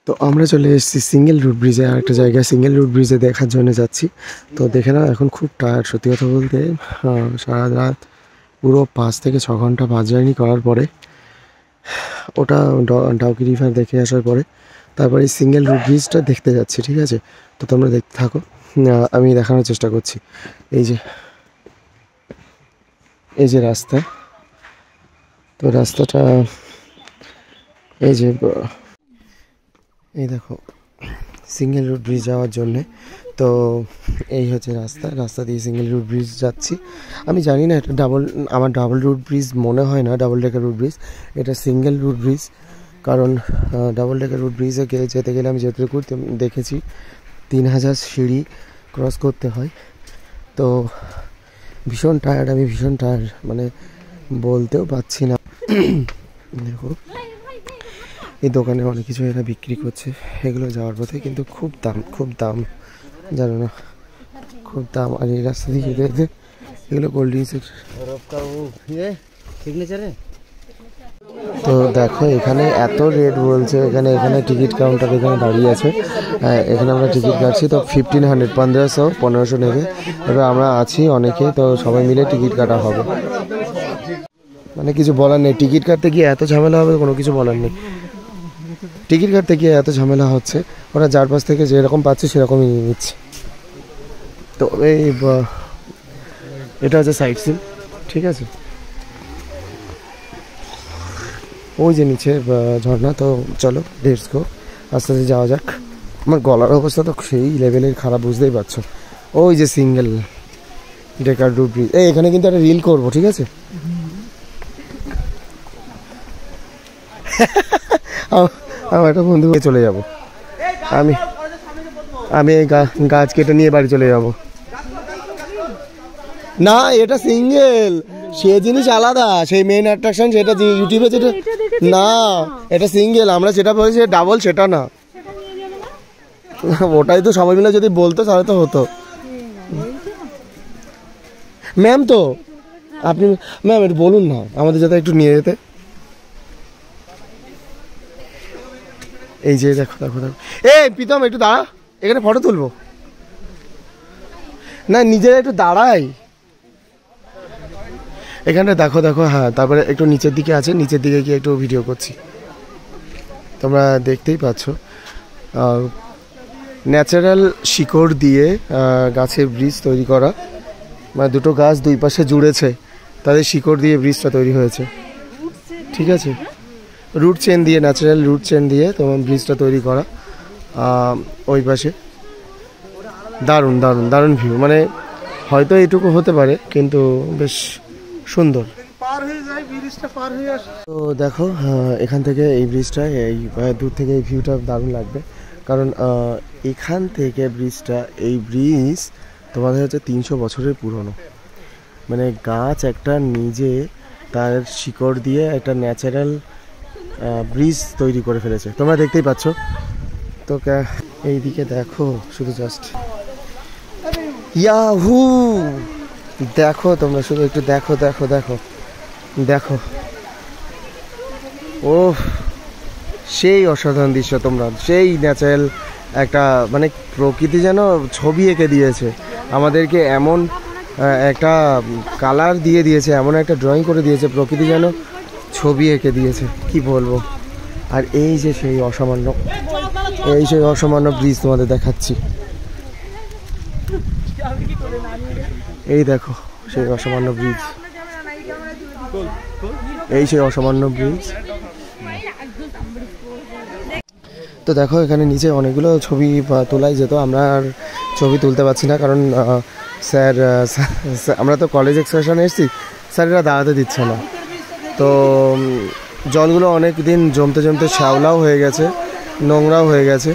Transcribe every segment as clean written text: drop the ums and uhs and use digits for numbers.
তো আমরা চলে এসেছি সিঙ্গেল রুট ব্রিজে, আর একটা জায়গায় সিঙ্গেল রুট ব্রিজে দেখার জন্য যাচ্ছি। তো দেখে না এখন খুব টায়ার্ড, সত্যি কথা বলতে। সারা রাত পুরো 5 থেকে 6 ঘন্টা বাস জার্নি করার পরে ওটা ডাউকি রিভার দেখে আসার পরে তারপরে সিঙ্গেল রুট ব্রিজটা দেখতে যাচ্ছি। ঠিক আছে, তো তোমরা দেখতে থাকো, আমি দেখানোর চেষ্টা করছি। এই যে রাস্তা, তো রাস্তাটা এই দেখো সিঙ্গেল রুট ব্রিজ যাওয়ার জন্যে। তো এই হচ্ছে রাস্তা দিয়ে সিঙ্গেল রুট ব্রিজ যাচ্ছি। আমি জানি না এটা আমার ডাবল রুট ব্রিজ মনে হয় না, ডাবল ডেকার রুট ব্রিজ, এটা সিঙ্গেল রুট ব্রিজ। কারণ ডাবল ডেকার রুট ব্রিজে যেতে গেলে আমি যেটুকু দেখেছি 3000 সিঁড়ি ক্রস করতে হয়। তো ভীষণ টায়ার্ড, আমি ভীষণ টায়ার্ড, মানে বলতেও পারছি না। দেখো এই দোকানে অনেক কিছু এরা বিক্রি করছে, এগুলো যাওয়ার পথে কিন্তু খুব দাম জানো না, খুব দাম। আর এই রাস্তা দিয়ে যেতে যেতে এগুলো কোল্ড ড্রিঙ্কসের। তো দেখো এখানে এত রেট বলছে, এখানে টিকিট কাউন্টার এখানে দাঁড়িয়ে আছে। এখানে আমরা টিকিট কাটছি, তো 1500 1500 নেবে। এবার আমরা আছি অনেকে, তো সবাই মিলে টিকিট কাটা হবে। মানে কিছু বলার নেই, টিকিট কাটতে গিয়ে এত ঝামেলা হবে কোনো কিছু বলার নেই। টিকিট কাটতে গিয়ে এত ঝামেলা হচ্ছে, ওরা যার পাশ থেকে যেরকম পাচ্ছে সেরকমই নিয়ে নিচ্ছে। তো এটা হচ্ছে সাইট সিন, ঠিক আছে। ওই যে নিচে ঝর্ণা। তো চলো লেটস গো, আস্তে আস্তে যাওয়া যাক। আমার গলার অবস্থা তো সেই লেভেলের খারাপ, বুঝতেই পারছো। ওই যে সিঙ্গেল ডেকার রুট ব্রিজ, এখানে কিন্তু একটা রিল করবো, ঠিক আছে। আমার একটা বন্ধু চলে যাব, আমি এই গাছ কেটে নিয়ে বাড়ি চলে যাব। না এটা সিঙ্গেল, সে জিনিস আলাদা, সেই মেইন অ্যাট্রাকশন সেটা ইউটিউবে যেটা। না এটা সিঙ্গেল, আমরা যেটা বলছি ডাবল, সেটা না। ওটাই তো সবাই মিলে যদি বলতো তাহলে তো হতো। ম্যাম তো আপনি ম্যাম একটু বলুন না আমাদের যাতে একটু নিয়ে যেতে। এই যে দেখো দেখো দেখো, প্রীতম একটু দাঁড়া, এখানে ফটো তুলবো। না নিজেরা একটু দাঁড়াই এখানে, দেখো দেখো। হ্যাঁ, তারপরে একটু নিচের দিকে আছে, নিচের দিকে গিয়ে একটু ভিডিও করছি। তোমরা দেখতেই পাচ্ছ ন্যাচারাল শিকড় দিয়ে গাছের ব্রিজ তৈরি করা, মানে দুটো গাছ দুই পাশে জুড়েছে, তাদের শিকড় দিয়ে ব্রিজটা তৈরি হয়েছে, ঠিক আছে। রুট চেন দিয়ে, ন্যাচারাল রুট চেন দিয়ে তোমার ব্রিজটা তৈরি করা। ওই পাশে দারুণ দারুণ দারুণ ভিউ, মানে হয়তো এইটুকু হতে পারে কিন্তু বেশ সুন্দর। তো দেখো এখান থেকে এই ব্রিজটা, এই দূর থেকে এই ভিউটা দারুণ লাগবে। কারণ এখান থেকে এই ব্রিজ তোমাদের হচ্ছে 300 বছরের পুরনো। মানে গাছ একটা নিজে তার শিকড় দিয়ে একটা ন্যাচারাল ব্রিজ তৈরি করে ফেলেছে, তোমরা দেখতেই পাচ্ছ। তো এইদিকে দেখো শুধু জাস্ট ইয়াহু, দেখো তোমরা শুধু একটু দেখো দেখো দেখো দেখো, ও সেই অসাধারণ দৃশ্য। তোমরা সেই ন্যাচারাল একটা, মানে প্রকৃতি যেন ছবি এঁকে দিয়েছে আমাদেরকে, এমন একটা কালার দিয়ে দিয়েছে, এমন একটা ড্রয়িং করে দিয়েছে, প্রকৃতি যেন ছবি এঁকে দিয়েছে, কি বলবো। আর এই যে সেই অসামান্য ব্রিজ তোমাদের দেখাচ্ছি, এই দেখো সেই অসামান্য ব্রিজ, তো দেখো এখানে নিচে অনেকগুলো ছবি তোলাই যেত, আমরা আর ছবি তুলতে পারছি না, কারণ স্যার আমরা তো কলেজ এক্সকারশনে এসেছি, স্যারেরা দাঁড়াতে দিচ্ছে না। তো জলগুলো অনেক দিন জমতে জমতে শ্যাওলাও হয়ে গেছে, নোংরাও হয়ে গেছে,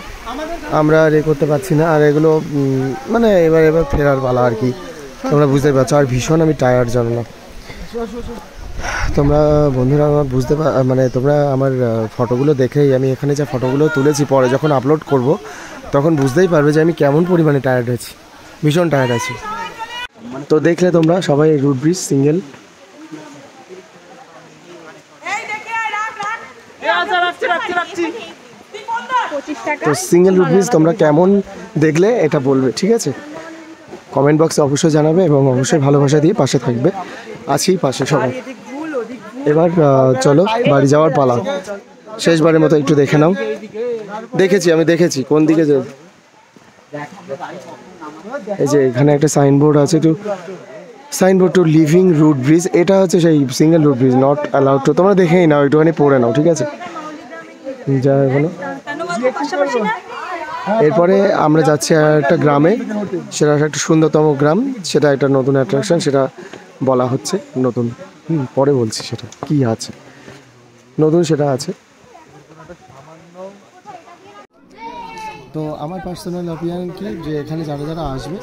আমরা আর করতে পারছি না। আর এগুলো মানে এবার ফেরার পালা আর কি, তোমরা বুঝতেই পারছো। আর ভীষণ আমি টায়ার্ড, জানো না। তোমরা বন্ধুরা আমার মানে তোমরা আমার ফটোগুলো দেখেই, আমি এখানে যা ফটোগুলো তুলেছি পরে যখন আপলোড করব তখন বুঝতেই পারবে যে আমি কেমন পরিমাণে টায়ার্ড আছি, ভীষণ টায়ার্ড আছি। তো দেখলে তোমরা সবাই রুট ব্রিজ সিঙ্গেল। তো সিঙ্গেল রুট ব্রিজ তোমরা কেমন দেখলে এটা বলবে, ঠিক আছে? কমেন্ট বক্সে অবশ্যই জানাবে এবং অবশ্যই ভালোবাসা দিয়ে পাশে থাকবে। আছি পাশে সবাই। এবার চলো বাড়ি যাওয়ার পালা। শেষবারের মতো একটু দেখে নাও। আমি দেখেছি কোন দিকে যে এই যে এখানে একটা সাইনবোর্ড আছে, signboard to living root bridge. এটা হচ্ছে সেই single root bridge, not allowed to. তোমরা দেখেই নাও, একটুখানি পড়ে নাও, ঠিক আছে? যা এখনো এরপরে আমরা যাচ্ছি একটা গ্রামে, সেটা একটা সুন্দরতম গ্রাম, সেটা একটা নতুন অ্যাট্রাকশন, সেটা বলা হচ্ছে নতুন। পরে বলছি সেটা কি আছে নতুন, সেটা আছে। তো আমার পার্সোনাল অপিনিয়ন কি, যে এখানে যারা যারা আসবে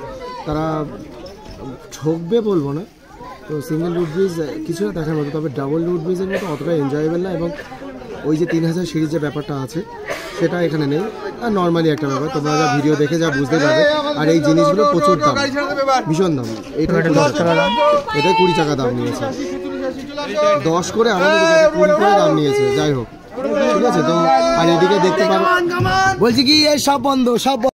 তারা ঠকবে বলবো না। তো সিঙ্গেল রুট ব্রিজ কিছুটা দেখার মতো, তবে ডাবল রুট ব্রিজের মতো অতটা এনজয়েবল না। এবং ওই যে 3000 সিঁড়ির যে ব্যাপারটা আছে সেটা এখানে নেই। আর নর্মালি একটা ব্যাপার, তোমরা যা ভিডিও দেখে যা বুঝতে পারবে। আর এই জিনিসগুলো প্রচুর দাম, ভীষণ দাম। এটা 10 টাকা দাম, এটা 20 টাকা দাম নিয়েছে। 10 করে আমাদের 20 করে দাম নিয়েছে। যাই হোক, ঠিক আছে। তো আর এদিকে দেখতে পারো, বলছি কি এই সব বন্ধ, সব